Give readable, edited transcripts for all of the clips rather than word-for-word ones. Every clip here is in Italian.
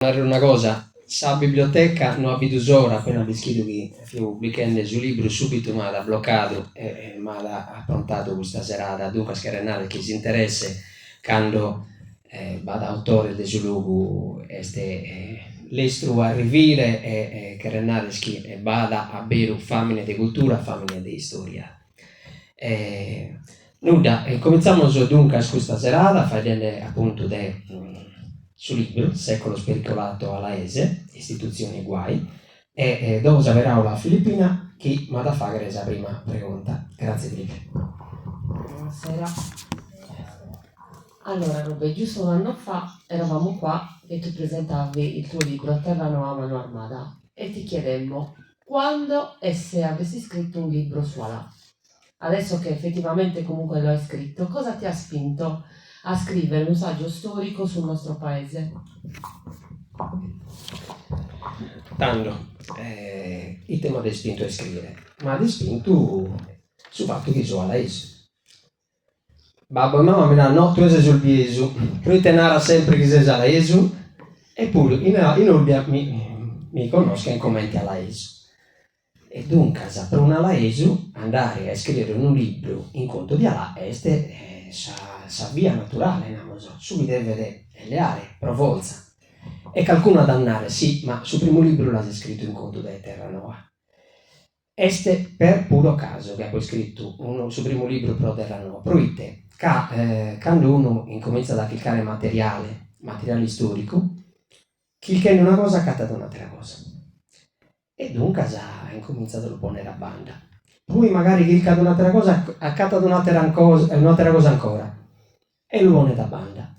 Una cosa, sa biblioteca non ha ora appena visto che il weekend sul libro subito mi ha bloccato e mi ha approntato questa serata, dunque scarenare chi si interessa quando vada autore del suo luogo l'estro a rivire e carenare chi vada a bere famine di cultura, famine di storia. Nuda, cominciamo dunque questa serata facendo appunto sul libro Secolo spericolato alla ESE, istituzioni guai, e dopo saperà la Filippina chi mi ha fatto la prima pregunta. Grazie Filippe. Buonasera. Allora Robè, giusto un anno fa eravamo qua e tu presentavi il tuo libro Terra Nuova Mano Armata e ti chiedemmo quando e se avessi scritto un libro su Alà. Adesso che effettivamente comunque lo hai scritto, cosa ti ha spinto a scrivere un saggio storico sul nostro paese? Tanto, il tema del spinto è scrivere, ma di spinto sul fatto che sono alla ESE. Babbo e mamma mi danno, no, tu sei sul Gesù, lui te narra sempre che sei alla Gesù, eppure in Urbia mi conosco in commenti alla Gesù. E dunque, per una Laesu andare a scrivere un libro in conto di Alà sa via naturale, non so, subito deve vedere le aree, provolza. E qualcuno ad andare, sì, ma sul primo libro l'ha scritto in conto di Terra Nuova. Este per puro caso che ha poi scritto sul primo libro pro Terra Nuova, proite, quando uno incomincia ad applicare materiale storico, chi che una cosa accade ad un'altra cosa. E dunque ha incominciato a ponere a banda. Poi magari chi cade un'altra cosa, accade ad un'altra cosa ancora. E lo pone da banda.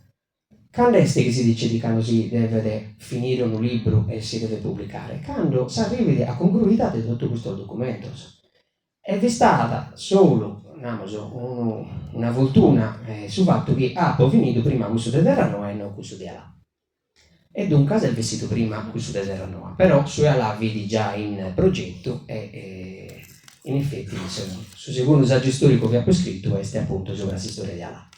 Quando è che si dice di quando si deve finire un libro e si deve pubblicare? Quando si arriva a congruità di tutto questo documento. Ed è stata solo una fortuna sul fatto che poi finito prima questo di Terra Nuova e non questo di Alà. E dunque è vestito prima questo di Terra Nuova, però su Alà vedi già in progetto e in effetti su secondo saggio storico che ha poi scritto è appunto sopra la storia di Alà.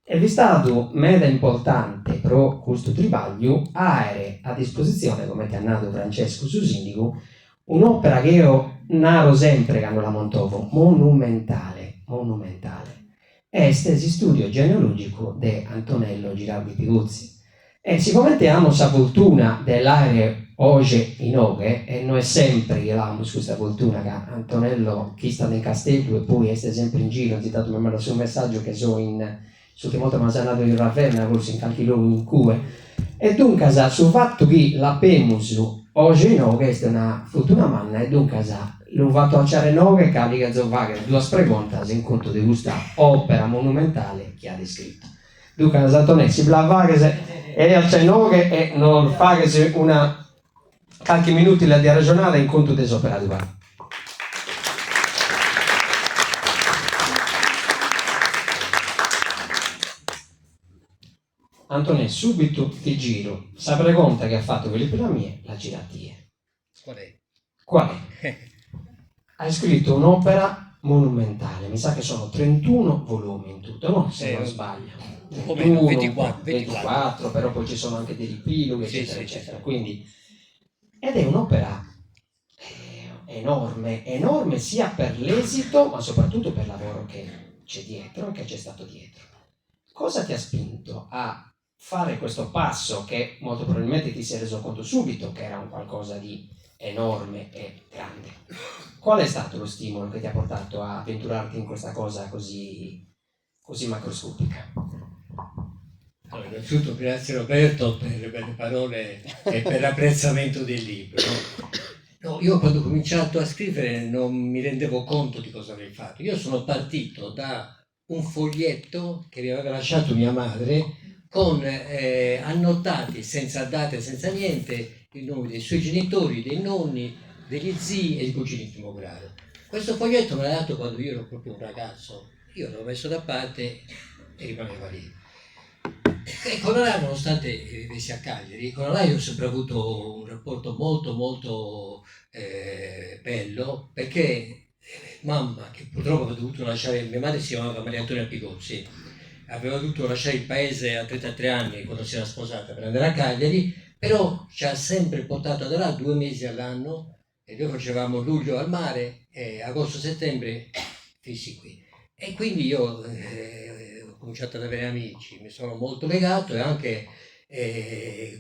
Ed è stato meda importante pro questo tribaglio avere a disposizione, come ti ha nato Francesco su Sindico, un'opera che io narro sempre quando la montovo, monumentale. Este è il studio genealogico di Antonello Giraldi Piguzzi. E siccome abbiamo questa fortuna dell'area oggi in Oghe, e noi sempre abbiamo questa fortuna che Antonello chi sta nel castello e poi è sempre in giro, ho dato mi su un messaggio che so in sul molte ma sono andato in Ravenna, forse in qualche luogo in cui e dunque sul fatto che la Pemus oggi in Oghe è una fortuna manna e dunque l'ho fatto a Ciare Noghe che ha due preguntas in conto di questa opera monumentale che ha descritto. Dunque Antonello si blava e al Cenoghe e non fare una qualche minuti la di ragionare in conto dell'opera di qua. Antonello, subito ti giro. Sapere conta che ha fatto quelle per la mia, la giratia. Qual è? Hai scritto un'opera monumentale, mi sa che sono 31 volumi in tutto, no? Se non sbaglio. 24, però poi ci sono anche dei ripiloghi, eccetera, eccetera. Quindi, ed è un'opera enorme sia per l'esito, ma soprattutto per il lavoro che c'è dietro e che c'è stato dietro. Cosa ti ha spinto a fare questo passo che molto probabilmente ti sei reso conto subito che era un qualcosa di enorme e grande? Qual è stato lo stimolo che ti ha portato a avventurarti in questa cosa così macroscopica? Allora, innanzitutto grazie Roberto per le belle parole e per l'apprezzamento del libro. No, io quando ho cominciato a scrivere non mi rendevo conto di cosa avrei fatto. Io sono partito da un foglietto che mi aveva lasciato mia madre con annotati senza date, senza niente, i nomi dei suoi genitori, dei nonni, degli zii e i cugini di primo grado. Questo foglietto me l'ha dato quando io ero proprio un ragazzo. Io l'avevo messo da parte e rimaneva lì. E con Alà, nonostante vivessi a Cagliari, con Alà io ho sempre avuto un rapporto molto bello, perché mamma, che purtroppo ha dovuto lasciare, mia madre si chiamava Maria Antonia Pigozzi, aveva dovuto lasciare il paese a 33 anni quando si era sposata per andare a Cagliari, però ci ha sempre portato da là 2 mesi all'anno e noi facevamo luglio al mare e agosto-settembre fissi qui. E quindi io ho cominciato ad avere amici, mi sono molto legato e anche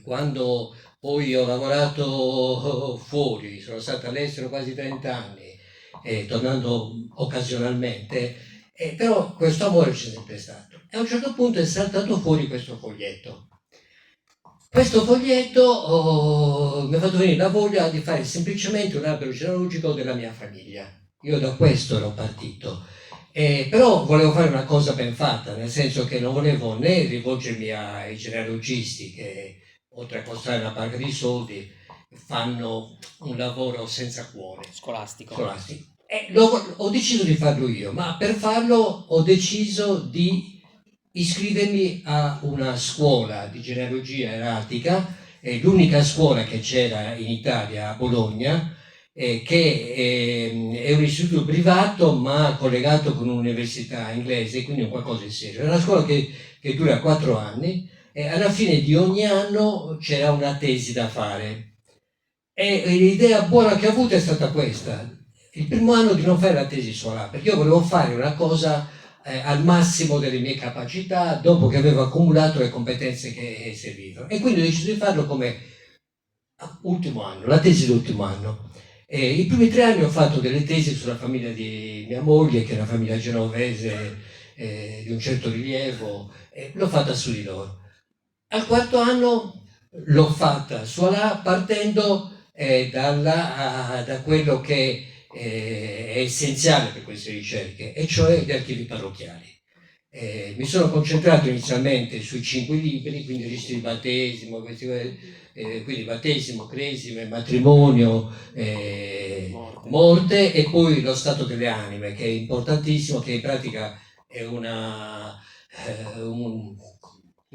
quando poi ho lavorato fuori, sono stato all'estero quasi 30 anni, tornando occasionalmente, però questo amore c'è sempre stato. E a un certo punto è saltato fuori questo foglietto. Questo foglietto mi ha fatto venire la voglia di fare semplicemente un albero genealogico della mia famiglia. Io da questo ero partito. Però volevo fare una cosa ben fatta, nel senso che non volevo né rivolgermi ai genealogisti che oltre a costare una paga di soldi fanno un lavoro senza cuore. Scolastico. E ho deciso di farlo io, ma per farlo ho deciso di iscrivermi a una scuola di genealogia erratica, l'unica scuola che c'era in Italia a Bologna, che è un istituto privato ma collegato con un'università inglese, quindi un qualcosa di serio. È una scuola che dura 4 anni e alla fine di ogni anno c'era una tesi da fare. E l'idea buona che ho avuto è stata questa: il primo anno di non fare la tesi sola, perché io volevo fare una cosa al massimo delle mie capacità dopo che avevo accumulato le competenze che servivano, e quindi ho deciso di farlo come ultimo anno, la tesi dell'ultimo anno. I primi 3 anni ho fatto delle tesi sulla famiglia di mia moglie, che è una famiglia genovese di un certo rilievo, l'ho fatta su di loro. Al 4º anno l'ho fatta su là, partendo da quello che è essenziale per queste ricerche, e cioè gli archivi parrocchiali. Mi sono concentrato inizialmente sui 5 libri, quindi registri di battesimo, quindi battesimo, cresime, matrimonio, morte, e poi lo stato delle anime, che è importantissimo, che in pratica è un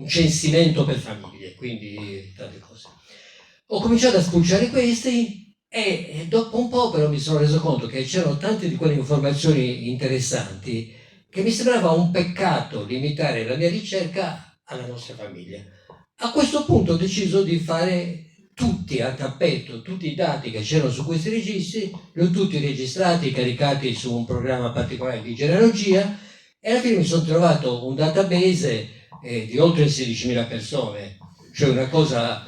censimento per famiglie, quindi tante cose. Ho cominciato a spulciare questi e dopo un po' però mi sono reso conto che c'erano tante di quelle informazioni interessanti che mi sembrava un peccato limitare la mia ricerca alla nostra famiglia. A questo punto ho deciso di fare tutti a tappeto, tutti i dati che c'erano su questi registri, li ho tutti registrati, caricati su un programma particolare di genealogia, e alla fine mi sono trovato un database di oltre 16.000 persone, cioè una cosa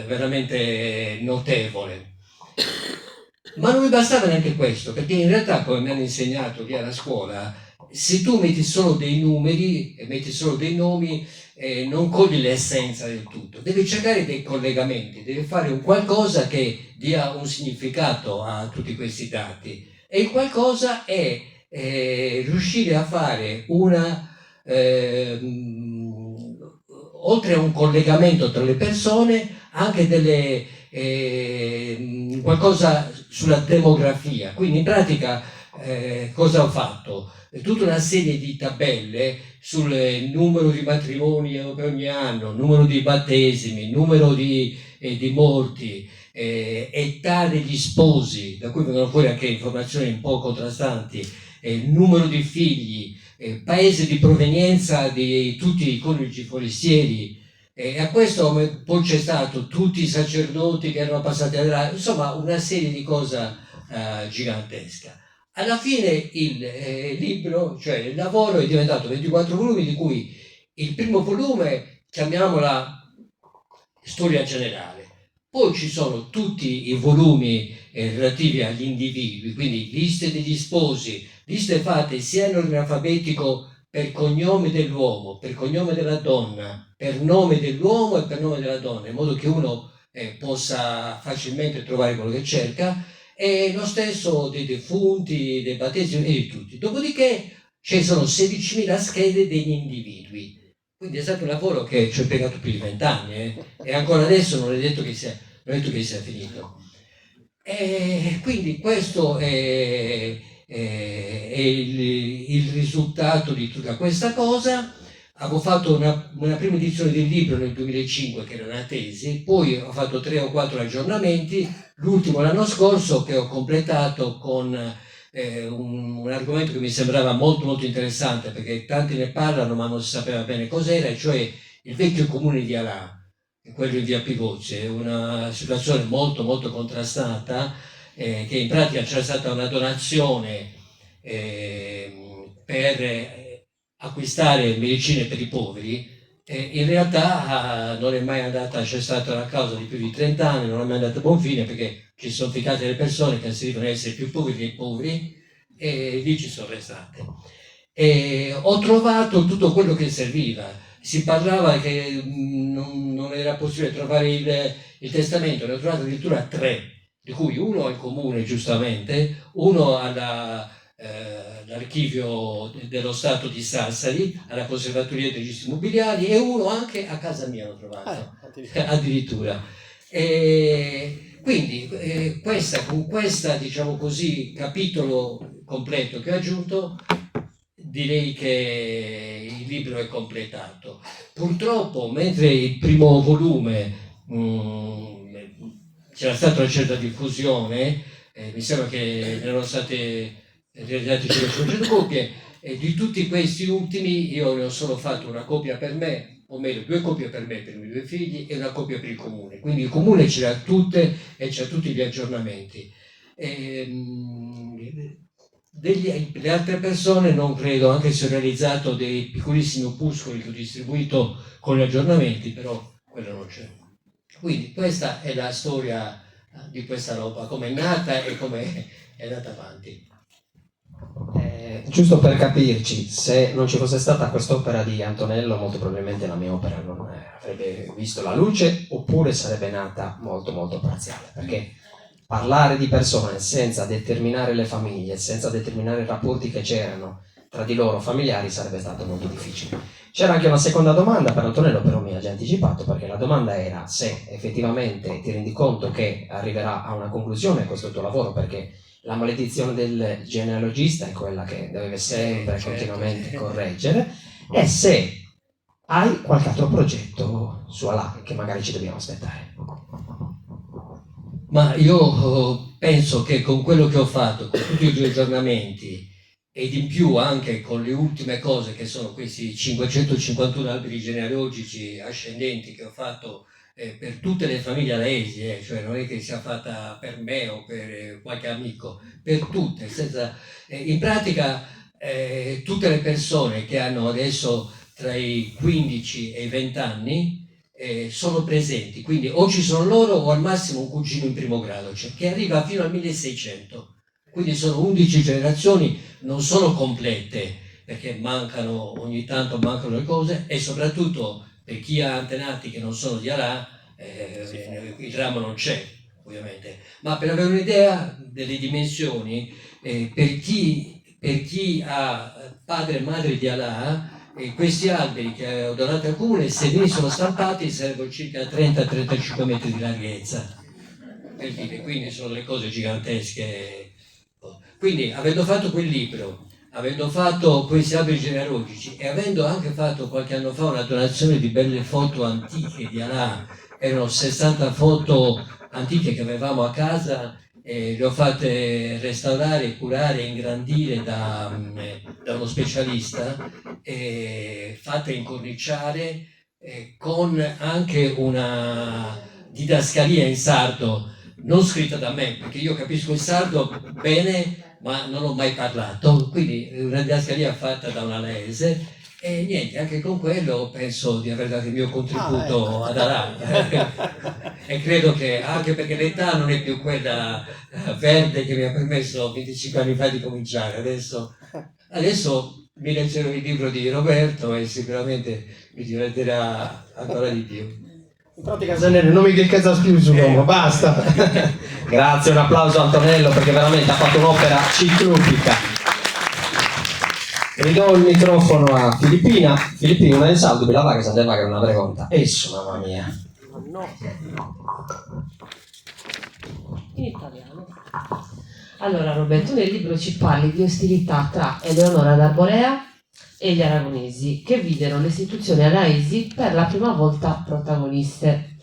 veramente notevole. Ma non mi bastava neanche questo, perché in realtà, come mi hanno insegnato lì alla scuola, se tu metti solo dei numeri e metti solo dei nomi, non cogli l'essenza del tutto. Devi cercare dei collegamenti, devi fare un qualcosa che dia un significato a tutti questi dati, e il qualcosa è riuscire a fare oltre a un collegamento tra le persone, anche qualcosa sulla demografia. Quindi in pratica cosa ho fatto? Tutta una serie di tabelle sul numero di matrimoni per ogni anno, numero di battesimi, numero di morti, età degli sposi, da cui vengono fuori anche informazioni un po' contrastanti, numero di figli, paese di provenienza di tutti i coniugi forestieri, e a questo poi c'è stato tutti i sacerdoti che erano passati là, insomma una serie di cose gigantesca. Alla fine il libro, cioè il lavoro, è diventato 24 volumi, di cui il primo volume chiamiamola storia generale, poi ci sono tutti i volumi relativi agli individui, quindi liste degli sposi, liste fatte sia in ordine alfabetico per cognome dell'uomo, per cognome della donna, per nome dell'uomo e per nome della donna, in modo che uno possa facilmente trovare quello che cerca, e lo stesso dei defunti, dei battesimi e di tutti. Dopodiché ci sono 16.000 schede degli individui, quindi è stato un lavoro che ci ho impiegato più di 20 anni, e ancora adesso non è detto che sia finito. E quindi questo è il risultato di tutta questa cosa. Avevo fatto una prima edizione del libro nel 2005, che era una tesi, poi ho fatto 3 o 4 aggiornamenti, l'ultimo l'anno scorso, che ho completato con un argomento che mi sembrava molto molto interessante, perché tanti ne parlano ma non si sapeva bene cos'era, cioè il vecchio comune di Alà, quello in via Pigozzi. È una situazione molto molto contrastata, che in pratica c'era stata una donazione per acquistare medicine per i poveri. In realtà non è mai andata, c'è stata una causa di più di 30 anni, non è mai andata a buon fine, perché ci sono ficate delle persone che si devono essere più poveri dei poveri, e lì ci sono restate. E ho trovato tutto quello che serviva. Si parlava che non era possibile trovare il testamento, ne ho trovato addirittura 3, di cui uno al comune, giustamente, uno all'archivio dello Stato di Sassari, alla Conservatoria dei Registri Immobiliari, e uno anche a casa mia l'ho trovato, addirittura. Quindi con questa, diciamo così, capitolo completo che ho aggiunto, direi che il libro è completato. Purtroppo, mentre il primo volume c'era stata una certa diffusione, mi sembra che erano state realizzate 500 copie, e di tutti questi ultimi io ne ho solo fatto una copia per me, o meglio 2 copie per me, per i miei 2 figli, e una copia per il comune. Quindi il comune ce le ha tutte e c'ha tutti gli aggiornamenti. Le altre persone non credo, anche se ho realizzato dei piccolissimi opuscoli che ho distribuito con gli aggiornamenti, però quello non c'è. Quindi questa è la storia di questa roba, come è nata e come è andata avanti. Giusto per capirci, se non ci fosse stata quest'opera di Antonello, molto probabilmente la mia opera non avrebbe visto la luce, oppure sarebbe nata molto molto parziale, perché parlare di persone senza determinare le famiglie, senza determinare i rapporti che c'erano tra di loro familiari, sarebbe stato molto difficile. C'era anche una seconda domanda per Antonello, però mi ha già anticipato, perché la domanda era se effettivamente ti rendi conto che arriverà a una conclusione questo tuo lavoro, perché la maledizione del genealogista è quella che deve sempre continuamente correggere, e se hai qualche altro progetto su Alà che magari ci dobbiamo aspettare. Ma io penso che con quello che ho fatto, con tutti i 2 aggiornamenti, ed in più anche con le ultime cose che sono questi 551 alberi genealogici ascendenti che ho fatto per tutte le famiglie alaesi, cioè non è che sia fatta per me o per qualche amico, per tutte, in pratica tutte le persone che hanno adesso tra i 15 e i 20 anni sono presenti, quindi o ci sono loro o al massimo un cugino in primo grado, cioè, che arriva fino al 1600. Quindi sono 11 generazioni, non sono complete, perché ogni tanto mancano le cose, e soprattutto per chi ha antenati che non sono di Alà, il ramo non c'è, ovviamente. Ma per avere un'idea delle dimensioni, per chi ha padre e madre di Alà, questi alberi che ho donato al comune, se venissero stampati, sarebbero circa 30-35 metri di larghezza. Per dire, quindi sono le cose gigantesche. Quindi, avendo fatto quel libro, avendo fatto questi alberi genealogici e avendo anche fatto qualche anno fa una donazione di belle foto antiche di Alà, erano 60 foto antiche che avevamo a casa, le ho fatte restaurare, curare e ingrandire da uno specialista, fatte incorniciare, con anche una didascalia in sardo, non scritta da me, perché io capisco il sardo bene, ma non ho mai parlato, quindi una didascalia fatta da un alaese, e niente, anche con quello penso di aver dato il mio contributo ad Alà. E credo che, anche perché l'età non è più quella verde che mi ha permesso 25 anni fa di cominciare, adesso mi leggerò il libro di Roberto e sicuramente mi divertirà ancora di più. In pratica non mi chiedete più sull'uomo, basta. Grazie, un applauso a Antonello, perché veramente ha fatto un'opera ciclopica. Ridò il microfono a Filippina. Filippina, una in saldo, la vaga, sa vaga, una pregunta. Esso, mamma mia. No. In italiano. Allora Roberto, nel libro ci parli di ostilità tra Eleonora d'Arborea e gli aragonesi, che videro le istituzioni alaesi per la prima volta protagoniste.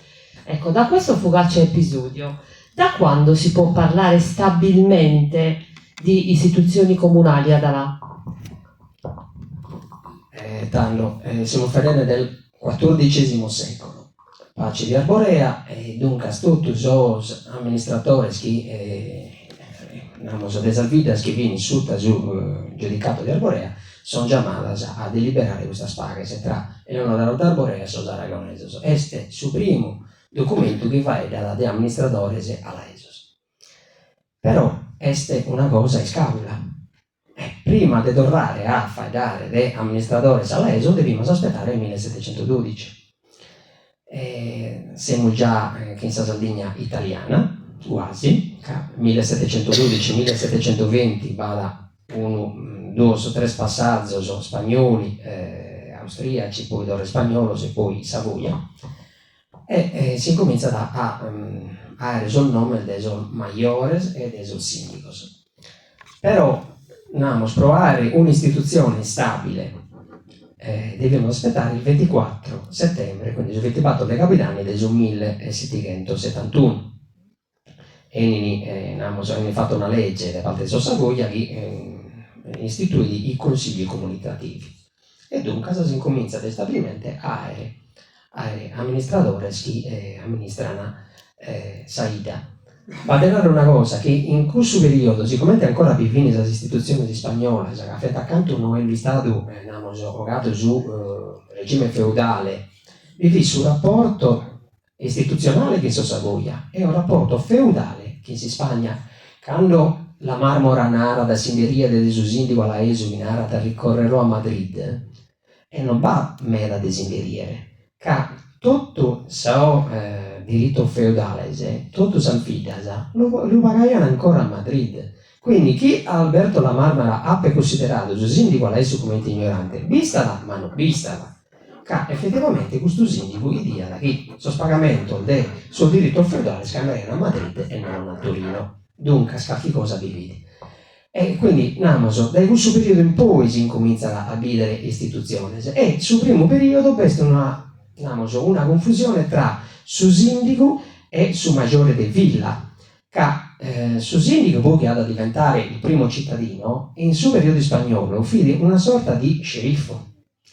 Ecco, da questo fugace episodio, da quando si può parlare stabilmente di istituzioni comunali ad Alà? Tanto, siamo farene del XIV secolo. Pace di Arborea e dunque tutti os amministratori che delle vidas che viene sotto giudicato di Arborea sono chiamati a deliberare questa spaghe tra Eleonora d'Arborea e los aragoneses. Este è il primo documento che va dagli amministratori alla ESOS. Però este una cosa escabula. Prima di tornare a fare degli amministratori alla ESO dobbiamo aspettare il 1712. Siamo già in Sardegna italiana, quasi, 1712-1720 vada uno, due o tre passaggi spagnoli, austriaci, poi Torre Spagnolo e poi Savoia, e si comincia a il nome dei maiores e dei sindicos. Però andiamo a provare un'istituzione stabile. Dobbiamo aspettare il 24 settembre, quindi il 24 dei capitani del 1771. E hanno fatto una legge da parte di Savoia che istituì i consigli comunicativi. E dunque si incomincia stabilmente a amministratori che amministrano Saida. Va a dire una cosa, che in questo periodo, siccome ancora più fine le istituzioni spagnole, che accanto non è stato giocato su regime feudale, vi su rapporto istituzionale che so Savoia e un rapporto feudale che in Spagna, quando la marmora nara da Sinderia de Susindico alla Esu nara da ricorrerò a Madrid e non va me da desinderiere, che tutto so diritto feudale, tutto San Fidasa, lo pagaiano ancora a Madrid. Quindi chi Alberto La Marmara ha considerato il sindaco alla esso come ignorante, vistala, ma non vistala. Che effettivamente questo sindaco dia da chi sospagamento del suo diritto feudale scambiare a Madrid e non a Torino. Dunque, che cosa vi vedi? E quindi, da questo periodo in poi si incomincia a vedere istituzioni. E sul primo periodo questa è una confusione tra su sindaco e su maggiore de villa. Che su sindaco poi che ha da diventare il primo cittadino, in suo periodo spagnolo, fidi una sorta di sceriffo.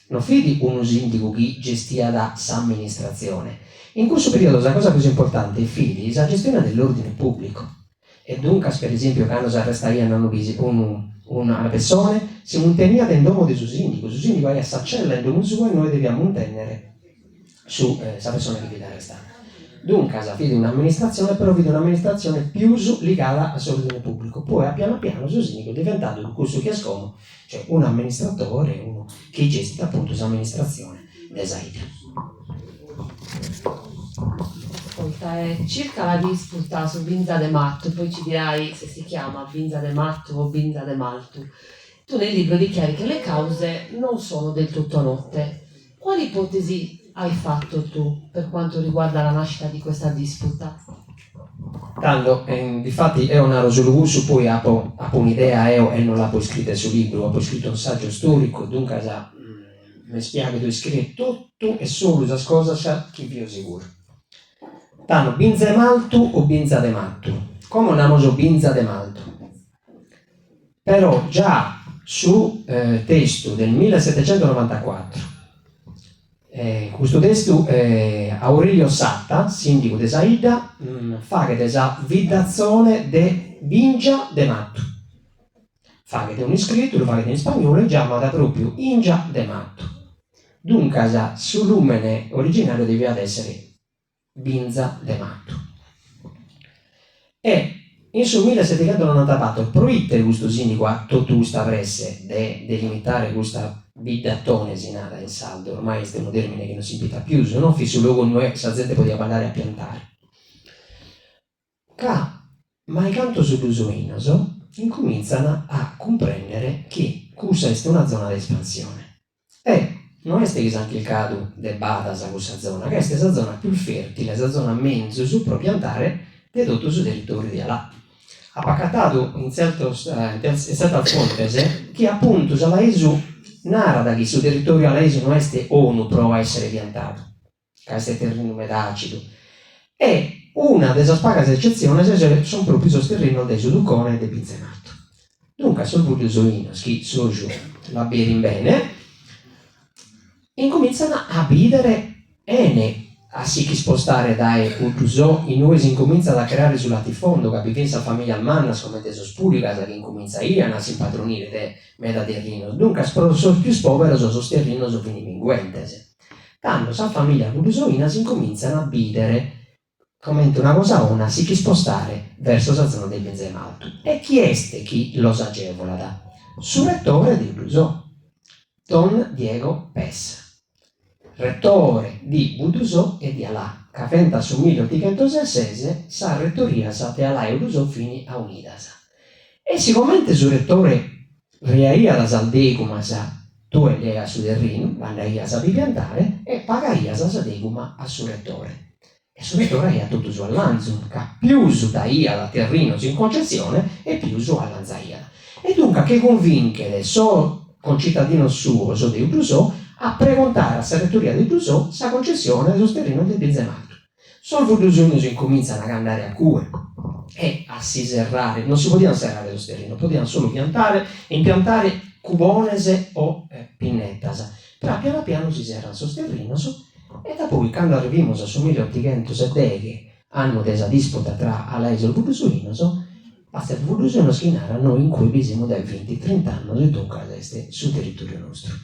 Non fidi uno sindaco che gestia da amministrazione. In questo periodo la cosa più importante è fidi la gestione dell'ordine pubblico. E dunque, per esempio, quando si arrestavano una persona, si manteneva nel domo di suo sindaco va a saccella in domo suo e noi dobbiamo mantenere su questa persona che viene arrestata. Dunque, si fide un'amministrazione, però vede un'amministrazione più legata all'ordine pubblico. Poi, a piano piano, suo sindaco è diventato un curso che scomo, cioè un amministratore, uno che gestisce appunto l'amministrazione del Saida. Ascolta, circa la disputa su Binza de Matto, poi ci dirai se si chiama Binza de Matto o Binza de Maltu. Tu nel libro dichiari che le cause non sono del tutto note. Quali ipotesi hai fatto tu per quanto riguarda la nascita di questa disputa? Tanto, difatti è una risoluzione, poi ho un'idea e non l'ho poi scritta sul libro, ho poi scritto un saggio storico, dunque mi spiego di scrivere tutto e solo le cose che vi assicuro. Tanto, Binza de Maltu o Binza de Mattu? Come andiamo su Binza de Maltu? Però già su testo del 1794, questo testo Aurelio Satta, sindaco di Saida, fa che della vidazione de Bingia de Mattu. Fa che è un iscritto, lo fa che in spagnolo e chiama proprio Ingia de Mattu. Dunque, sul lumene originario deve essere Binza de Mattu. E in sul 1794 proitte questo sindaco a tutto questa presse di delimitare questa bidattone sinata in saldo, ormai questo è un termine che non si impita più, se no sul luogo noi la gente poteva parlare a piantare. Ma i canto sull'usoinoso incominciano a comprendere che questa è una zona di espansione. E non è che anche il caso del Badas a questa zona, che è questa zona più fertile, questa zona mezzo su pro piantare di tutto sul territorio di Alà. Ha pacatato in certa fonte che appunto se la Esu narra che sul territorio Alesi non è ONU prova a essere piantato, che è terreno medacido. E una delle spagas eccezioni sono proprio sul terreno del Suducone e del Binza de Mattu. Dunque, sul Budusoino, chi sono la berin bene, incominciano a bidere ene a si chi spostare dai Buduso, in noi si incomincia a creare sul latifondo, che pensa a famiglia almanna, come te sospuri, casa che incomincia a si impadronire de meda terrino. Dunque, sono più povero, sono sterrino, sono finiminguentese. Tanto, sa famiglia Budusoina si incominciano a bidere come una cosa ona, si chi spostare verso la zona del Benzemalto. E chi è chi lo agevola da? Su rettore di Budusò, Don Diego Pes, rettore di Budusò e di Alà, che avventa su 1816 sa rettoria sa te Alà e Budusò fini a Unidas. E siccome su rettore riaia da Saldeguma sa tu e lei a su terreno, vandaia a piantare e pagaia sa Saldeguma a su rettore. E su rettore ia tutto su all'anzo, che più su daia da terreno in concessione e più su all'anzaia. E dunque che convincere so concittadino suo, so di Udusò, a preguntare a rettoria di Udusò sa concessione del terreno del Benzemato. Solo Udusò si incominciano a andare a cure e a si serrare, non si potevano serrare lo terreno, potevano solo piantare e impiantare cubonese o pinnettasa. Però piano piano si serrano sul terreno e da poi quando arriviamo su 1870 anno della disputa tra Alais e il Budusuino, basta il Budusuino schinare a noi in cui siamo dai 20-30 anni e dunque all'est sul territorio nostro.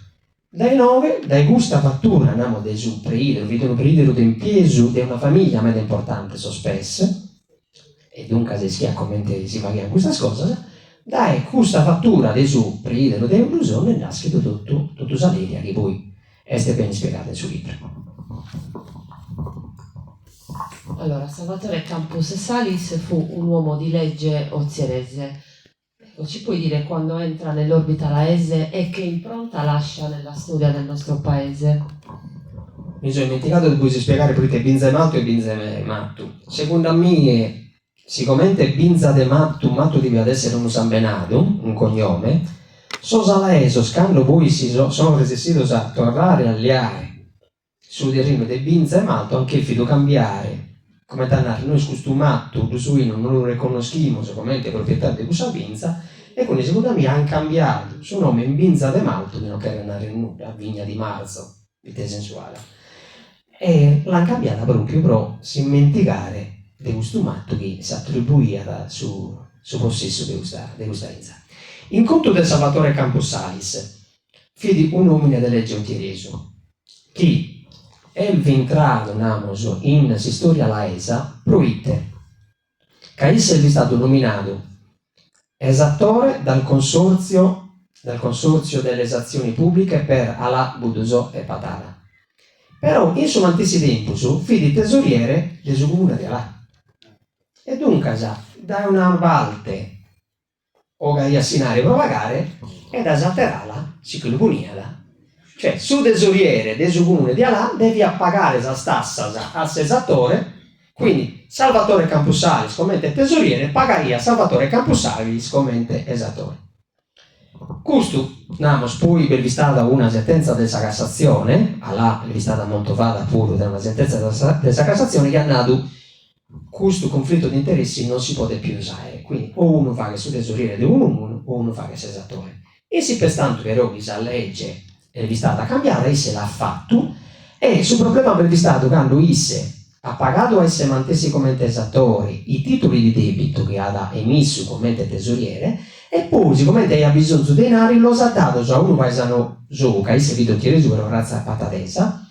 Dai 9, dai gusta fattura, andiamo dai su preidero, vedono preidero del peso di una famiglia meda importante, spesso, e dunque se schia come si va a questa cosa, dai gusta fattura dei su preidero del Budusuino e nasce tutto Saleria che poi è ben spiegato sul libro. Allora, Salvatore Campus Salis fu un uomo di legge ozierese. Ci puoi dire quando entra nell'orbita laese e che impronta lascia nella storia del nostro paese? Mi sono dimenticato di spiegare prima Binzemalto e Binzemattu. Secondo me, siccome Binza de Mattu deve essere un sambenato, un cognome, Sosalaeso, scando poi sono resistito a tornare a liare sul terreno di Binza e Malto, anche il fido cambiare. Come danare, noi scostumato, Dusuino non lo riconosciamo come proprietà di questa Binza, e quindi secondo me hanno cambiato il suo nome in Binza de Malto, che non era andare in nulla, Vigna di Marzo, vite sensuale. E l'hanno cambiata proprio per dimenticare di questo matto che si attribuiva su possesso di questa Binza. In conto del Salvatore Camposalis, figlio di un uomo di legge ontiereso, che è entrato in storia laesa, proite, che è stato nominato esattore dal consorzio delle esazioni pubbliche per Alà, Budusò e Patara. Però in suo antisi tempo figlio di tesoriere del suo comune di Alà. E dunque da una valte o che assinare provagare e da esaterala si clubuniada. Cioè, su tesoriere del suo comune di Alà devi pagare la stassa all'esattore, quindi Salvatore Camposalis come tesoriere pagaria Salvatore Camposalis come esattore. Questo poi per stata una sentenza della Cassazione, Alà è stata montovata pure da una sentenza della Cassazione che ha dato questo conflitto di interessi non si può più usare, quindi o uno fa che su tesoriere di uno o uno fa che sia esattore. E se per tanto però questa legge è stata cambiata, esse l'ha fatto, e sul problema per stato quando esse ha pagato a esse mantesi come esattore i titoli di debito che ha emesso come tesoriere, e poi siccome ha bisogno di denari lo ha dato a uno paesano gioca, esse video chiede su una razza patatesa,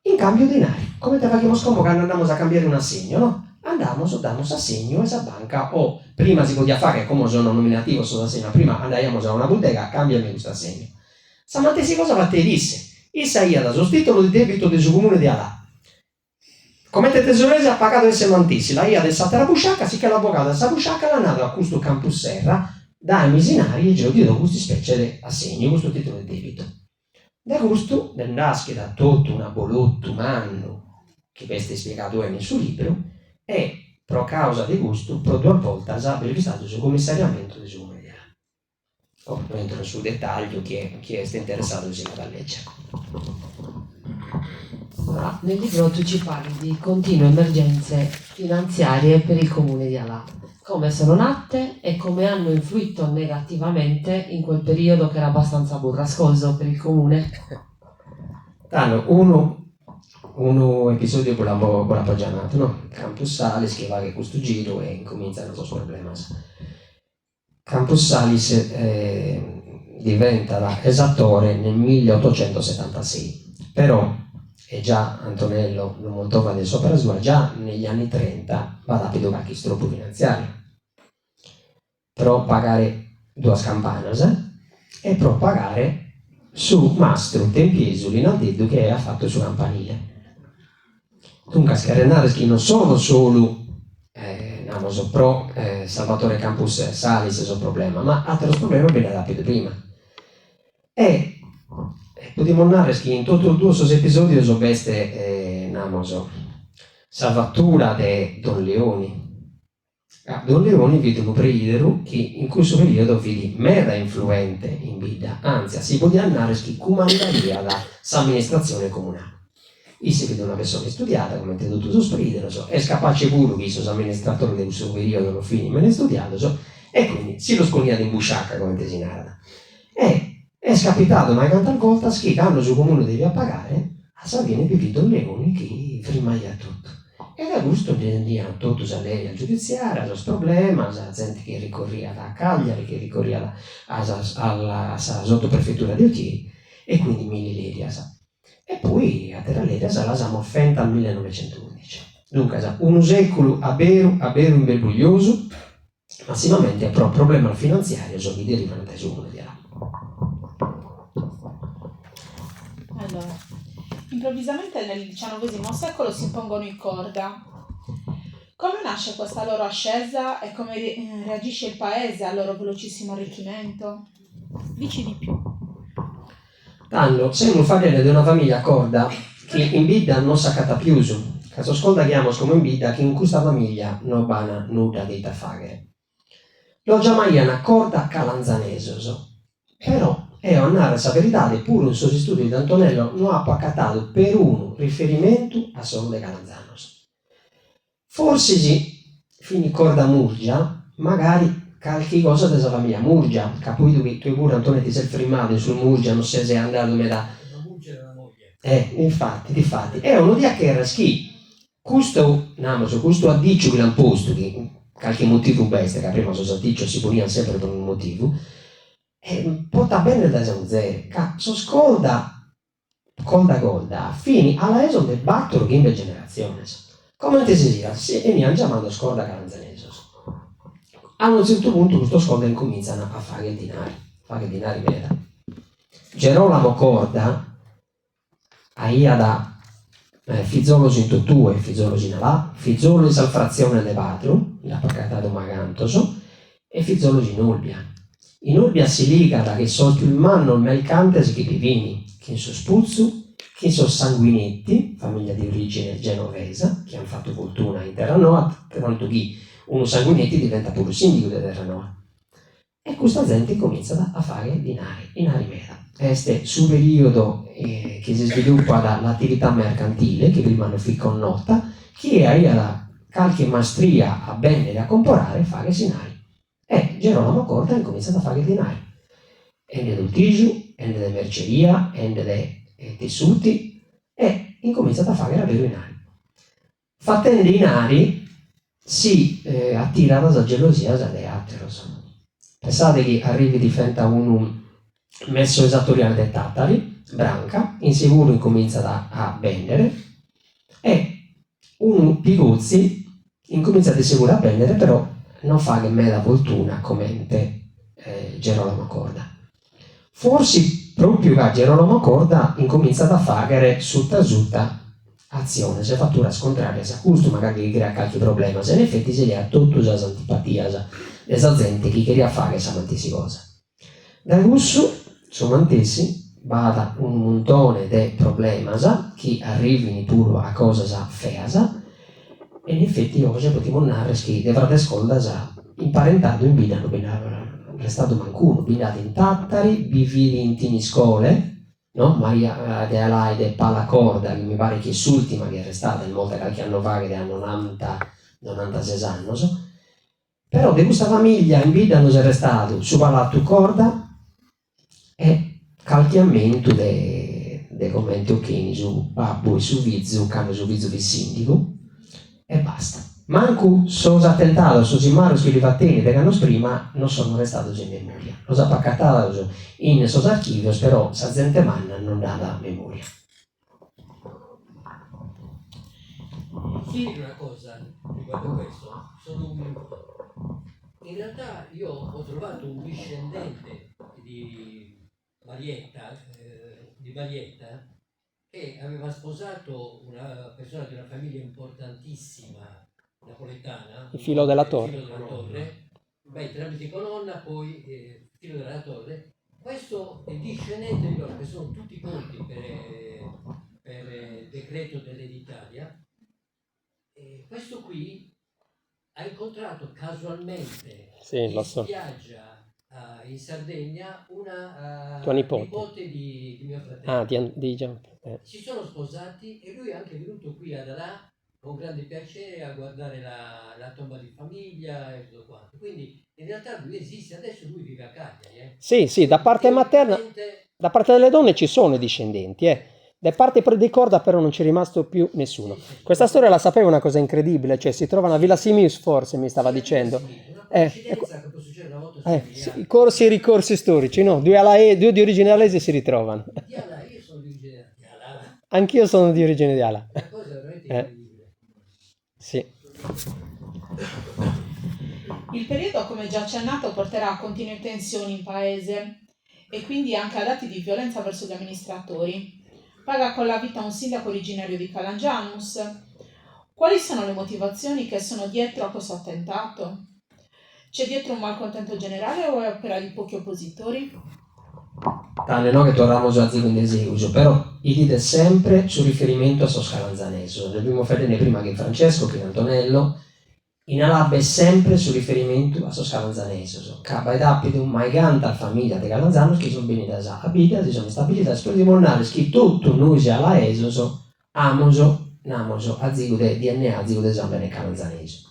in cambio denari. Come te facciamo scopo quando andiamo a cambiare un assegno, no? Andiamo assegno a esa banca, o prima si poteva fare come sono nominativo su assegno, prima andiamo a una bottega, cambiami questo assegno. Samantesi cosa va te disse? Isaia da titolo di debito del suo comune di Alà. Come te tesorese ha pagato esse mantesi, la ia del Satera Busciacca, sì che l'avvocato del Sabusciacca l'ha nato a questo Campus Serra, dai misinari e giro di questi specie di assegno, questo titolo di debito. Da questo, nel nasce da tutto una bolotto umano, che questo è spiegato nel suo libro, e pro causa di gusto, pro 2 volte ha previsto il commissariamento del suo comune. Non entro sul dettaglio, chi è interessato si vada a leggere. Allora, nel libro tu ci parli di continue emergenze finanziarie per il comune di Alà, come sono nate e come hanno influito negativamente in quel periodo che era abbastanza burrascoso per il comune. Uno episodio con la paggianata, no? Campus Salis che va che questo giro e incominciano i problemi. Campus Salis diventa esattore nel 1876, però e già Antonello non montava del sopra sua, già negli anni 30 va rapido qualche stroppo finanziario. Però pagare due campanas e però pagare su mastro tempiesoli nel dedo che ha fatto su campanile. Dunque scarenare che non sono solo pro Salvatore Campus Salis il problema, ma altro problema viene rapido prima. E potremmo narrare che in tutto il due episodi so veste salvatura di Don Leoni. Don Leoni vide un periodo che in questo periodo vidi mera influente in vita, anzi si poteva andare che comandaria l'amministrazione comunale. E si vede una persona studiata, come ti ho detto tu spridere, è capace pure che sono amministratore del suo periodo, lo fini, me ne studiato, e quindi si lo sconia di imbusciacca, come ti si narra. E è scapitato una tanta volta che quando il comune deve pagare, a Savini Pipito Leoni che firmaia tutto. E da questo venivano tutti a lei al giudiziario, a problemi, a gente che ricorria da Cagliari, che ricorria alla sottoprefettura di Otieri, e quindi mille lire. E poi a Terra Leria la siamo offenta al 1911. Dunque, un secolo a vero imbelbuglioso, massimamente è proprio problema finanziario, che derivano dai comuni di là. Allora, improvvisamente nel XIX secolo si impongono i Corda. Come nasce questa loro ascesa e come reagisce il paese al loro velocissimo arricchimento? Dici di più. Tanto, se non fa bene di una famiglia Corda che in vita non sa catapiuso, caso scolda chiamo come in vita che in questa famiglia non bana nulla di da fare. Lo chiamaiano Corda calanzaneso, però è una sa verità che pure in suoi studi di Antonello non ha accatato per un riferimento a solo dei calanzanos. Forse sì, fini Corda Murgia, magari qualche cosa della famiglia Murgia, capito che tu pure Antonio ti sei firmato sul Murgia, non sei andato me da... Difatti, è uno di che era schi, questo ha dicho che l'hanno posto, che qualche motivo bestia, che prima sono dicho si poneva sempre per un motivo, e porta bene da zero, so scolda, fini alla esone del battero che in generazione. Come ti si dica, e mi hanno chiamato scorda calanzanese. A un certo punto questo scorda incominciano a fare dinari vera. Gerolamo Corda, aia da Fizzolosi in Totue, Fizzolosi in Alà, Fizzolosi al frazione de Batru, la pacata Magantoso, e Fizzolosi in Olbia. In Olbia si liga da che sono più il manno il mercantes che vivini, che sono Spuzzu, che sono Sanguinetti, famiglia di origine genovesa, che hanno fatto fortuna in Terranova, tanto che uno Sanguinetti diventa pure sindaco di Terranova. E questa gente comincia a fare dinari vera. Questo sul periodo che si sviluppa dall'attività mercantile, che prima non fu connota, che ha qualche maestria a vendere e a comprare, fare dinari. E Gerolamo Corda incomincia a fare dinari. Ende del tigiu, ende della merceria, ende dei tessuti, e incomincia a fare davvero dinari. Fattendo dinari si attira la gelosia degli altri. Pensate che arrivi diventa un messo esattoriale dei Tattari, branca, insicuro incomincia a vendere, e un Piguzzi incomincia di sicuro a vendere, però non fa che mera fortuna come Gerolamo Corda. Forse proprio che Gerolamo Corda incomincia a fare tutta azione, se fattura scontraria, se questo magari gli crea qualche problema, se in effetti si gli ha tutte le antipatie della gente che queria fare questa mantisi cosa. Da questo, mantesi, vada un montone di problemi che arrivino pure a cose feas, e in effetti oggi potremmo narrare che le frate scolda imparentato in vita non restato mancuno, binati in Tattari, vivili in tini scole, no? Maria de Alaide Palacorda, che mi pare che è l'ultima che è restata, in molti qualche anno fa, che hanno 96 anni, so. Però di questa famiglia in vita non si è restato su Palazzo Corda e calchiamento dei commenti occhini su Babbo e su Vizzu, che hanno su Vizzu del sindaco, e basta. Manco sono attentato su Simaro che li fatteni degli anni prima non sono restato in memoria. Lo so paccattato in sos archivi, però sa gente manna non dà memoria. Sì, una cosa riguardo questo, solo un minuto. In realtà io ho trovato un discendente di Marietta, che aveva sposato una persona di una famiglia importantissima napoletana, Il filo della Filo Torre. della Torre, tramite Colonna, poi Filo della Torre. Questo è discendente di loro, che sono tutti conti per decreto dell'Editalia. Questo qui ha incontrato casualmente Sì, lo in so. spiaggia in Sardegna una Tua nipote. nipote di mio fratello. Di Gian. Si sono sposati e lui è anche venuto qui ad Alà con grande piacere a guardare la tomba di famiglia e tutto quanto. Quindi in realtà lui esiste, adesso lui vive a Cagliari. Sì, da parte materna, da parte delle donne ci sono i discendenti, Da parte di Corda però non c'è rimasto più nessuno. Questa storia la sapevo, una cosa incredibile, cioè si trova a Villa Simius, forse mi stava dicendo. Una coincidenza che può succedere una volta su Sì, i corsi e ricorsi storici, no? Due di origine alese si ritrovano. di Alà, io sono di origine di Alà. Anch'io sono di origine di Ala. Una cosa veramente incredibile. Sì. Il periodo, come già accennato, porterà a continue tensioni in paese e quindi anche ad atti di violenza verso gli amministratori. Paga con la vita un sindaco originario di Calangianus. Quali sono le motivazioni che sono dietro a questo attentato? C'è dietro un malcontento generale o è opera di pochi oppositori? Tane no che torniamo a Zio in eseuso, però i dite sempre su riferimento a Soscalanzaneso. Nel primo fedele prima che Francesco, che Antonello, in Alabbe sempre su riferimento a Soscalanzaneso. Capa ed apide un maiganta famiglia di Calanzanos che sono venuti a abita, si sono stabiliti per dimostrare che tutto noi sia la esoso, amoso, namoso, a Zio de DNA, Zio de Zambene Calanzaneso.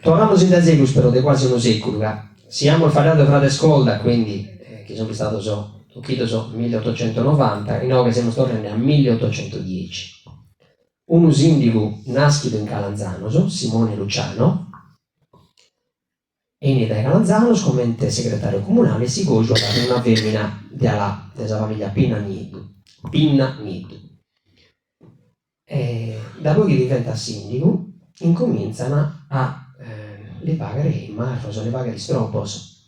Torniamo in Zegus però di quasi un secolo, siamo il fratello frate Scolda, quindi che sono stato so 1890, e noi che siamo tornati a 1810. Un sindaco nascido in Calanzano, Simone Luciano, e in età di Calanzano, come segretario comunale, si gioca una femmina della famiglia Pinna Nidu. E dopo che diventa sindaco, incominciano a le pagare ma sono le pagare stropos.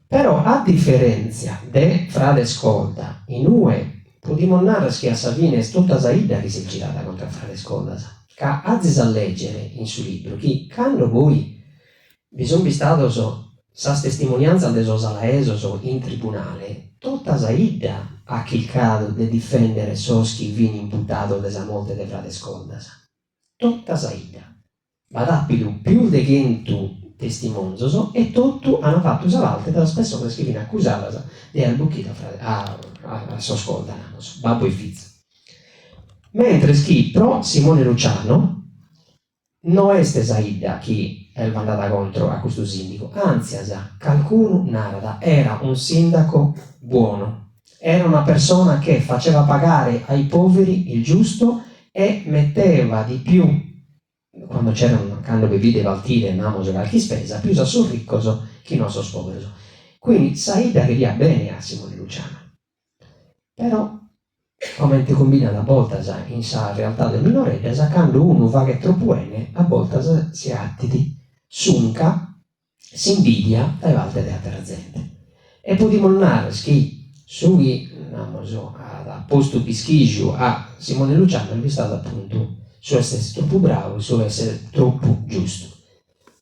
Però a differenza de frate Scolda, in UE potremmo narrare che a Savine è tutta Saida che si è girata contro frate Scolda, che ha a leggere in suo libro che quando poi vi sono stato sa testimonianza del Salaeso in tribunale, tutta Saida ha chilcato di difendere Soschi viene imputato della morte di frate Scolda, tutta Saida. Ma più di 100 testimoni e tutti hanno fatto usare dalla persona che viene accusata di aver bucchito a sua scolda, babbo e figlio. Mentre pro Simone Luciano non è Saida che è andata contro a questo sindaco, anzi, qualcuno narra era un sindaco buono, era una persona che faceva pagare ai poveri il giusto e metteva di più. Quando c'erano quando bevite valtire namo giocare chi spesa più sa sul ricco chi non so povero. Quindi Saida che dia bene a Simone Luciano, però come ti combina a volte in sa realtà del minorenne, quando uno va che è troppo bene, a volte si attiti sunca, si invidia dai volte della terra gente. E potremmo narrare che sui a posto pischigio a Simone Luciano è stato appunto su essere troppo bravo, su essere troppo giusto.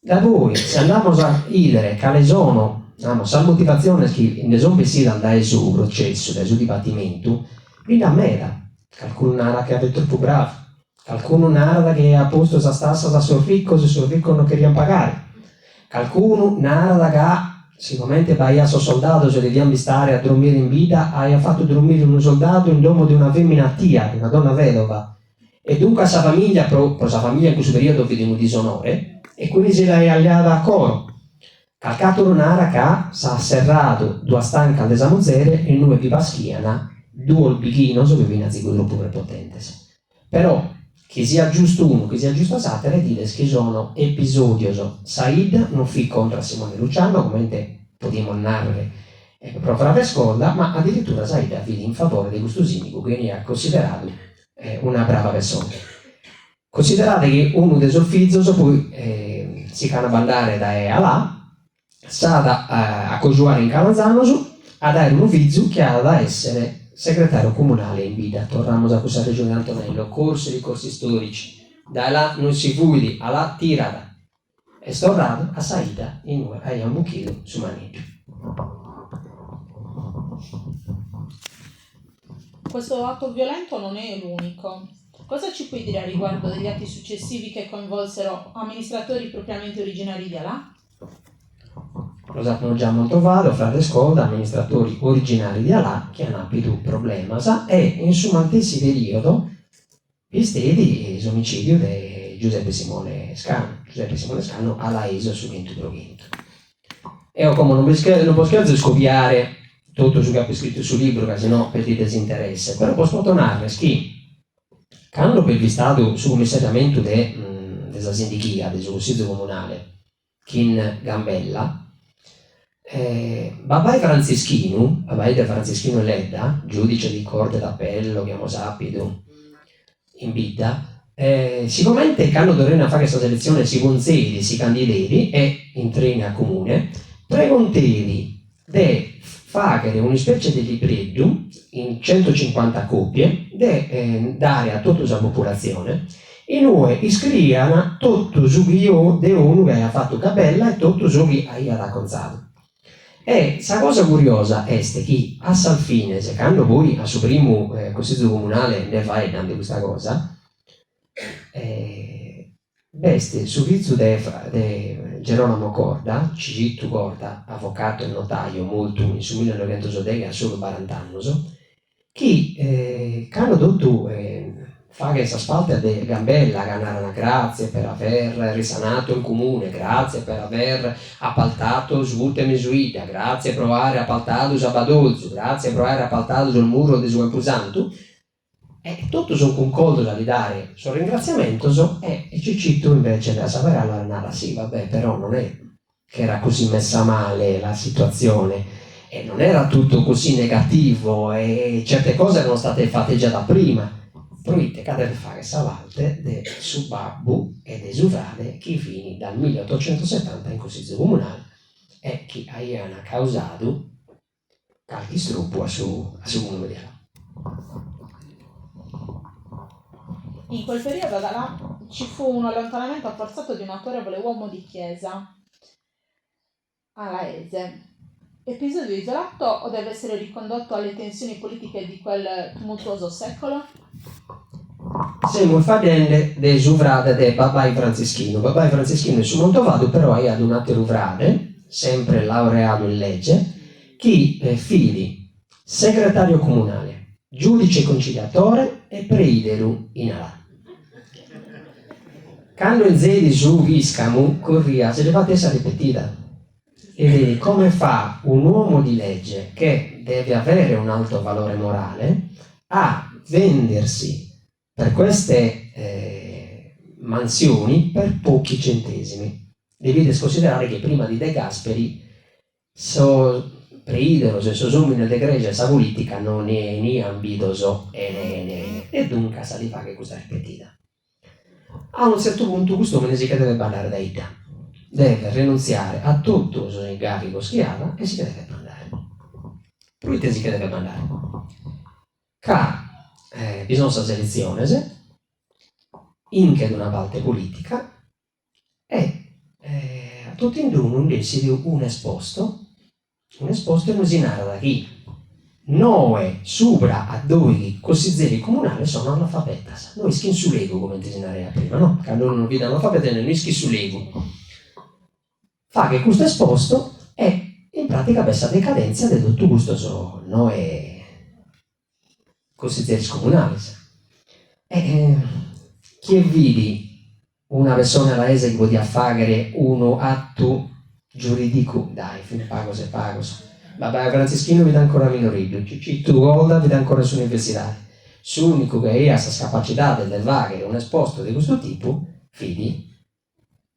Da voi, se andiamo a vedere quali sono le motivazioni che ne sono vestite dal suo processo, dal suo dibattimento, viene a meta. Qualcuno narra che è troppo bravo, qualcuno narra che ha posto questa stassa da sul ricco, se sul ricco non queria pagare, qualcuno narra che sicuramente vai a suo soldato, se deviamo stare a dormire in vita, hai fatto dormire un soldato in domo di una femmina tia, una donna vedova, e dunque sa famiglia, sa famiglia in questo periodo vede un disonore, e quindi se l'hai alleata a coro. Calcato Ronara che sa serrato due stanca all'esamuzere e noi pipaschiana, due bichino, so che viene a zico troppo prepotente. Però, che sia giusto uno, che sia giusto sattere, dire che sono episodi, Said non fu contro Simone Luciano, come potremmo narrare per frate scorda, ma addirittura Said ha in favore di questo sindaco che ne ha considerato una brava persona. Considerate che uno dei suoi figli poi si can bandare da là, stata a congiurare in Calanzano a dare un figlio che ha da essere segretario comunale in vita. Torniamo a questa regione di Antonello, corsi storici, da là non si fugli, alla tirata, e stornato a Saida in ora a un buchino su maneggio. Questo atto violento non è l'unico. Cosa ci puoi dire a riguardo degli atti successivi che coinvolsero amministratori propriamente originari di Alà? Lo sappiamo già molto vado, frate Scoda, amministratori originari di Alà che hanno avuto problema, e in suo stesso periodo vistiti l'omicidio di Giuseppe Simone Scano alla ISO su 20 provinto. E come non posso scopiare tutto ciò che ha scritto sul libro, che sennò per disinteresse, però posso tornare che quando per vistato sul commissariamento della sindichia, del consiglio comunale, in Gambella, Babai de Franceschino Ledda, giudice di corte d'appello, chiamo sapido, in vita, sicuramente quando dovremmo fare questa selezione si concede, si candidati e in a comune, pregonteri di fare una specie di libretto in 150 copie, di dare a tutta la popolazione, e noi iscriviamo tutto ciò che uno che ha fatto capella e tutto ciò che ha raccontato. E la cosa curiosa è che a Salfine, se quando poi a suo primo consiglio comunale ne fa di questa cosa, veste su vizio di Gerolamo Corda, Cigitto Corda, avvocato e notaio molto in su 1910 ha solo 40 anni, che quando tutto fa questa spalta di Gambella, ganare grazie per aver risanato il comune, grazie per aver appaltato Svutte Mesuita, grazie per aver appaltato Sabadolzo, grazie per aver appaltato sul muro di Suepusanto, e tutto sono concordo da dare sul ringraziamento e Cicitto invece da sapere allora nada, sì vabbè, però non è che era così messa male la situazione e non era tutto così negativo e certe cose erano state fatte già da prima. Proite che deve fare salate de su babbu e de suvade che fini dal 1870 in consiglio comunale e che hanno causato qualche struppo a su mondo di là. In quel periodo da là ci fu un allontanamento forzato di un autorevole uomo di chiesa, Alaese. Episodio isolato o deve essere ricondotto alle tensioni politiche di quel tumultuoso secolo? Siamo facendo dei suvrade di Babai Franceschino. Babai Franceschino è su Montovado, però è ad un altro vrade, sempre laureato in legge, che è figli, segretario comunale, giudice conciliatore e preidero in Alà. Quando in zedi su Viscamu corria, se le va testa ripetita. E come fa un uomo di legge che deve avere un alto valore morale a vendersi per queste mansioni per pochi centesimi? Devi considerare che prima di De Gasperi preidero se sono nel decreto sa politica non è ni ambitoso e dunque sa di fare questa ripetita. A un certo punto questo uomo si deve parlare da Ita, deve rinunziare a tutto il suo incarico che ha e si deve mandare. Poi si deve mandare. Bisogna selezione anche di una parte politica e a tutti in uno invece di un esposto e un sinara da chi noi sopra a due consiglieri comunali sono analfabetas. Noi skin su lego come disegnare prima, no? Quando non vede analfabeta noi skin su lego. Fa che questo esposto e in pratica questa decadenza di tutto questo sono noi consiglieri comunali. E chi vidi una persona paese che poteva fare un atto giuridico, dai, fin pagos e pagos. Vabbè, Franceschino vede ancora minoribile, Ciccio Golda vede ancora su università. L'unico che ha questa capacità di fare un esposto di questo tipo, fidi,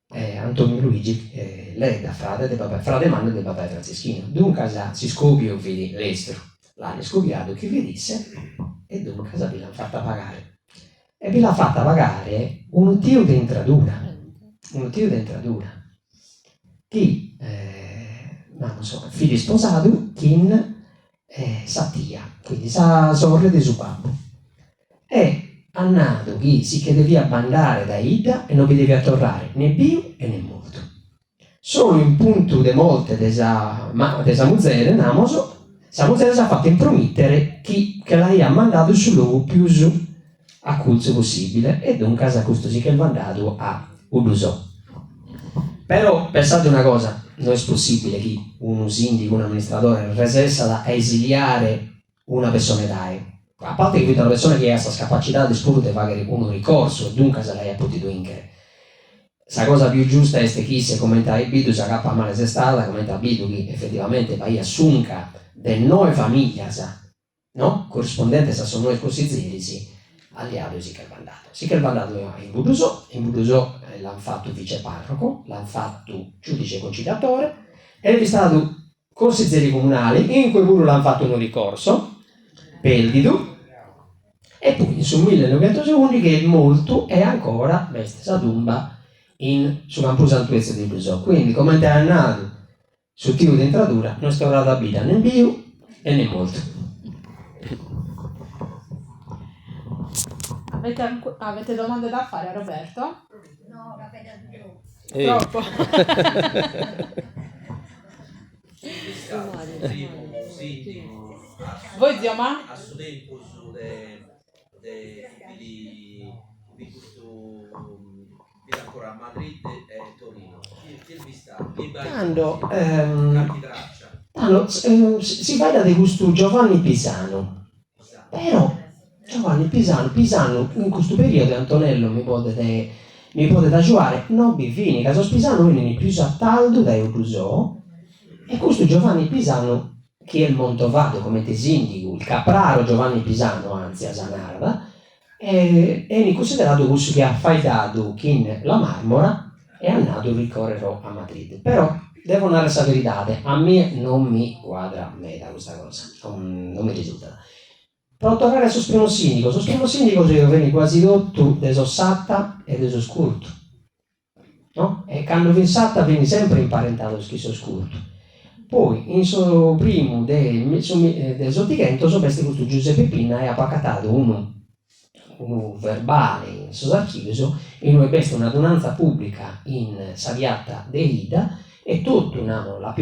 è Antonio Luigi, lei da frate Manno del papà Franceschino. Dunque si scopio, fidi, l'estero, l'hanno scopiato che vi disse, e dunque vi l'hanno fatta pagare. E vi l'ha fatta pagare un tio di intradura, che non so, figlio sposato in Sattia, quindi sa sorre di suo babbo. E annato che si che devia bandare da Ida e non vi devia tornare né più e né molto. Solo in punto de molte desa muzzere, namoso, sa muzzere si ha fatto impromettere che lei ha mandato sul luogo più su a culto possibile, e dunque a questo sì che il mandato a Ulusò. Però pensate una cosa, non è possibile che un sindaco, un amministratore resessa a esiliare una persona d'AE. A parte che una persona che ha questa capacità di spurre fare un ricorso, e dunque se lei ha potuto vincere. La cosa più giusta è che se commenta il bidu, se capa male se stata, commenta il bidu che effettivamente vai assunca del noi famiglia, no? Corrispondente a sono noi consiglieri, sì. Aliato sì che è mandato. Sì che è mandato in Budusò l'hanno fatto vice parroco, l'hanno fatto giudice conciliatore, e è stato consigliere comunale, in cui pure l'hanno fatto un ricorso, pellido, e poi sul 1902 che il molto è ancora veste sa tumba su Campo Santuezio di Budusò. Quindi come è nato sul tipo di entratura non sto da vita né più e né molto. Avete domande da fare a Roberto? No, la vedo Troppo. Voi zio Ma? A suo tempo su di questo vi ancora a Madrid e Torino. Chi vi sta? Tanto si parla di questo Giovanni Pisano, però Giovanni Pisano in questo periodo Antonello mi potete giocare non bivini, caso Pisano viene più a taldo da Eudusò, e questo Giovanni Pisano che è il Montovato come te sindico, il capraro Giovanni Pisano, anzi a Sanarda, è considerato questo che ha faidato in la Marmora e è andato a ricorrere a Madrid. Però devo narrare questa verità, a me non mi quadra da questa cosa, non mi risulta. Per tornare sul primo sindaco io vengo quasi tutto deso satta e deso scurto, no? E quando viene satta viene sempre imparentato schiso scurto. Poi in suo primo desotichento so questo Giuseppe Pinna e ha pacatato uno verbale in suo archivio in cui questa una donanza pubblica in Saviata de Ida, e tutto la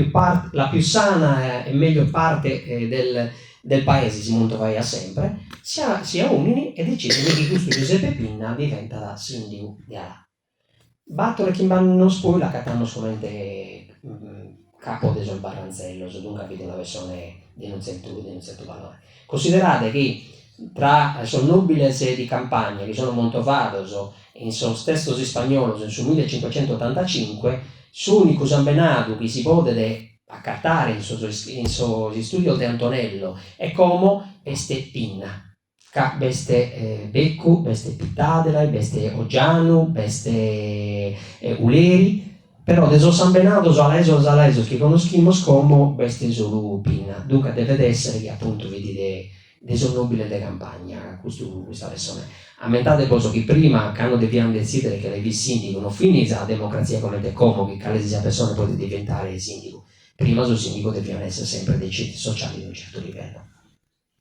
più sana e meglio parte del paese si montovia sempre, si unini e decidono che questo Giuseppe Pinna diventa da sindaco di Alà. Battono che non spoi la catano solamente capo del Barranzello, dunque avete una versione di un certo valore. Considerate che tra sono nobili di campagna che sono montovados in suo stesso spagnolo nel 1585, l'unico zambenato che si può accattare in suo studio di Antonello è come queste pinna. Beste becco, beste pittadela, beste oggiano, beste uleri, però deso sambenato aleso che conoscimo come beste solo pinna. Dunque deve essere che appunto vedete deso nobile de campagna questa persona. Ammentate poi che prima che hanno dobbiamo decidere che le sindaco non finisce la democrazia come te come che qualsiasi persona può diventare sindaco. Prima sul sindaco devono essere sempre dei ceti sociali di un certo livello.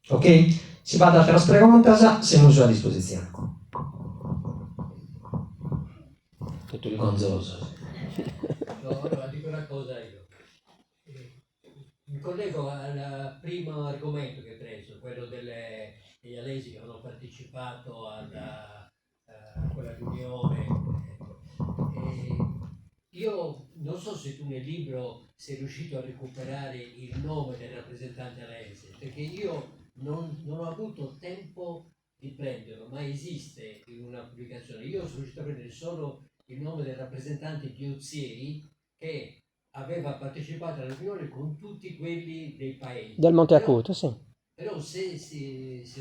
Ok? Si va da altre preguntas, siamo a disposizione. Tutto il gonzoso. No, allora dico una cosa io. Mi collego al primo argomento che hai preso, quello degli alesi che hanno partecipato a quella riunione. io non so se tu nel libro sei riuscito a recuperare il nome del rappresentante alaese, perché io non ho avuto tempo di prenderlo, ma esiste in una pubblicazione. Io sono riuscito a prendere solo il nome del rappresentante di Ozieri che aveva partecipato alla riunione con tutti quelli dei paesi. Del Monte Acuto, sì. Però se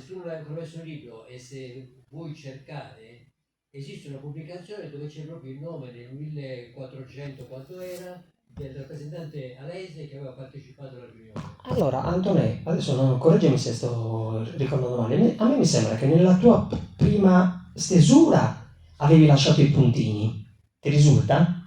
tu non hai ancora messo il libro e se vuoi cercare, esiste una pubblicazione dove c'è proprio il nome del 1400, quanto era, del rappresentante alaese che aveva partecipato alla riunione. Allora, Antonè, adesso correggimi se sto ricordando male. A me mi sembra che nella tua prima stesura avevi lasciato i puntini. Ti risulta?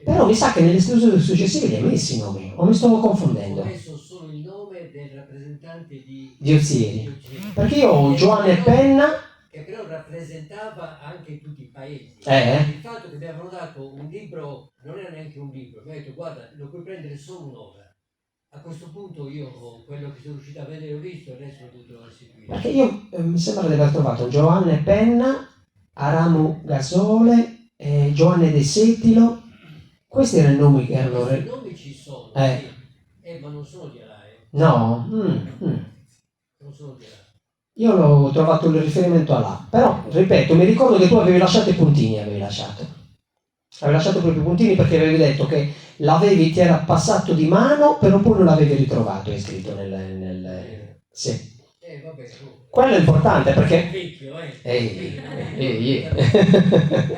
Però mi sa che nelle stesure successive li hai messi i nomi, o mi sto confondendo? Ho messo solo il nome del rappresentante Di Ozieri. Perché io ho Giovanni Penna, che però rappresentava anche tutti i paesi. Eh? Il fatto che mi avevano dato un libro non era neanche un libro, mi ha detto guarda, lo puoi prendere solo un'ora. A questo punto io quello che sono riuscito a vedere ho visto, il resto l'ho dovuto restituire. perché io mi sembra di aver trovato Giovanni Penna, Aramu Gasole, Giovanni De Setilo. Questi erano i nomi che erano... I nomi ci sono, Eh. sì. Ma non sono di Alae. No? Non sono di Alae. Io l'ho trovato il riferimento a là. Però, ripeto, mi ricordo che tu avevi lasciato i puntini, avevi lasciato proprio i puntini perché avevi detto che ti era passato di mano, però poi non l'avevi ritrovato, è scritto nel... Sì. Vabbè, Quello è importante è perché... vecchio,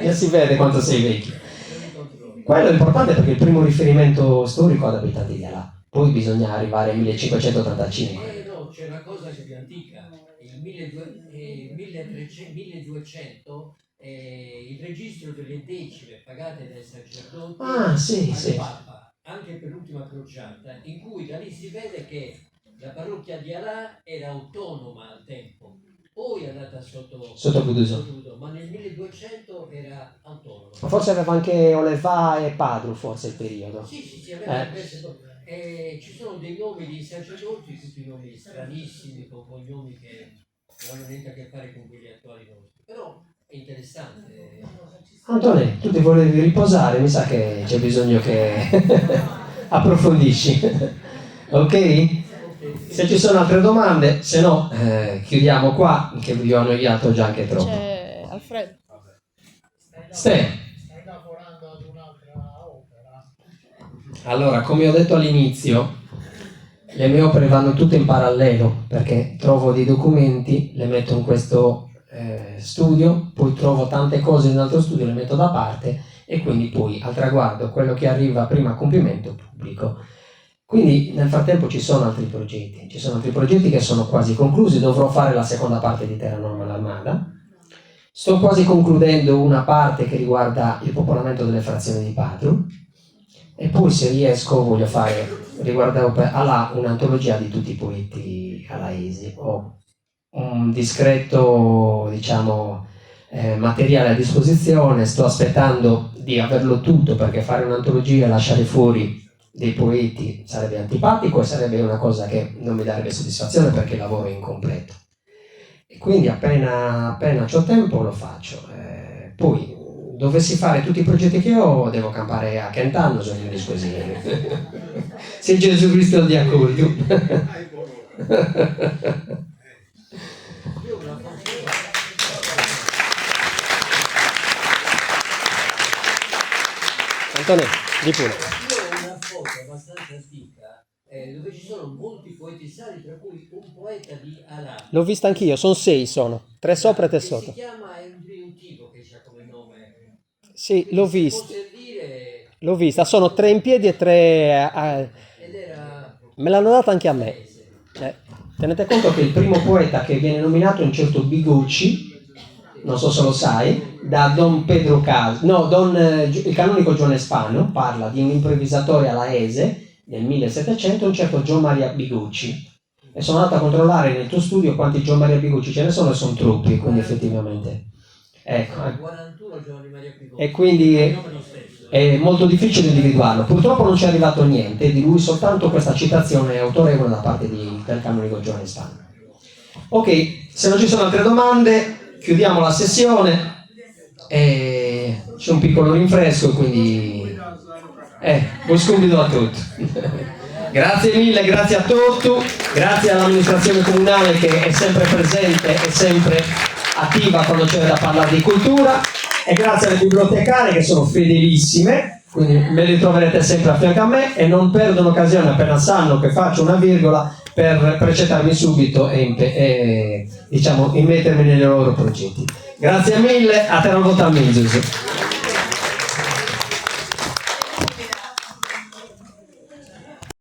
Già si vede quanto sei vecchio. Quello è importante perché è il primo riferimento storico ad abitanti di Alà. Poi bisogna arrivare al 1585. No, c'è una cosa che è più antica. Il 1200 il registro delle decime pagate dai sacerdoti al Papa, anche per l'ultima crociata, in cui da lì si vede che la parrocchia di Alà era autonoma al tempo, poi è andata sotto Buduso. ma nel 1200 era autonoma. Forse aveva anche Olevà e Padru, forse il periodo. Sì, aveva ci sono dei nomi di sacerdoti, tutti nomi stranissimi, con cognomi che non hanno niente a che fare con quelli attuali nostri. Però è interessante. Antonio, tu ti volevi riposare, mi sa che c'è bisogno che approfondisci. Ok? Se ci sono altre domande, se no chiudiamo qua, che vi ho annoiato già anche troppo. C'è Alfredo. Stai lavorando ad un'altra opera? Allora, come ho detto all'inizio, le mie opere vanno tutte in parallelo, perché trovo dei documenti, le metto in questo studio, poi trovo tante cose in un altro studio, le metto da parte e quindi poi al traguardo quello che arriva prima a compimento pubblico. Quindi nel frattempo ci sono altri progetti che sono quasi conclusi, dovrò fare la seconda parte di Terra Normal Armada. Sto quasi concludendo una parte che riguarda il popolamento delle frazioni di Padru e poi se riesco voglio fare, riguardo Alà, un'antologia di tutti i poeti alaesi. Ho un discreto, materiale a disposizione, sto aspettando di averlo tutto perché fare un'antologia e lasciare fuori dei poeti sarebbe antipatico e sarebbe una cosa che non mi darebbe soddisfazione perché il lavoro è incompleto. E quindi appena c'ho tempo lo faccio. Poi dovessi fare tutti i progetti che ho, devo campare a Kentano, sono in così. Se Gesù Cristo ti accolto. Antonio, di pure. Io ho una foto abbastanza antica dove ci sono molti poeti sali, tra cui un poeta di Alà. L'ho vista anch'io, sono 6, 3 sopra e 3 sotto. Si chiama, è un diminutivo che ha come nome. Sì, l'ho Quindi vista. può servire, L'ho vista, sono 3 in piedi e 3... ed era me l'hanno data anche a me. Tenete conto che il primo poeta che viene nominato è un certo Bigucci, non so se lo sai, da Don Pedro il canonico Gione Spano, parla di un improvvisatore alaese nel 1700, un certo Gian Maria Bigucci. E sono andato a controllare nel tuo studio quanti Gian Maria Bigucci ce ne sono e sono troppi, quindi effettivamente. Ecco. 41 Giovanni Maria Bigucci. E quindi è molto difficile individuarlo. Purtroppo non ci è arrivato niente di lui, soltanto questa citazione autorevole da parte del canonico Gione Spano. Ok, se non ci sono altre domande, chiudiamo la sessione. C'è un piccolo rinfresco, quindi un scombido a tutti. Grazie mille, grazie a tutti, grazie all'amministrazione comunale che è sempre presente e sempre attiva quando c'è da parlare di cultura, e grazie alle bibliotecarie che sono fedelissime, quindi me le troverete sempre a fianco a me e non perdono occasione appena sanno che faccio una virgola per precetarmi subito e diciamo immettermi nei loro progetti. Grazie mille, a te una volta a me, Gesù.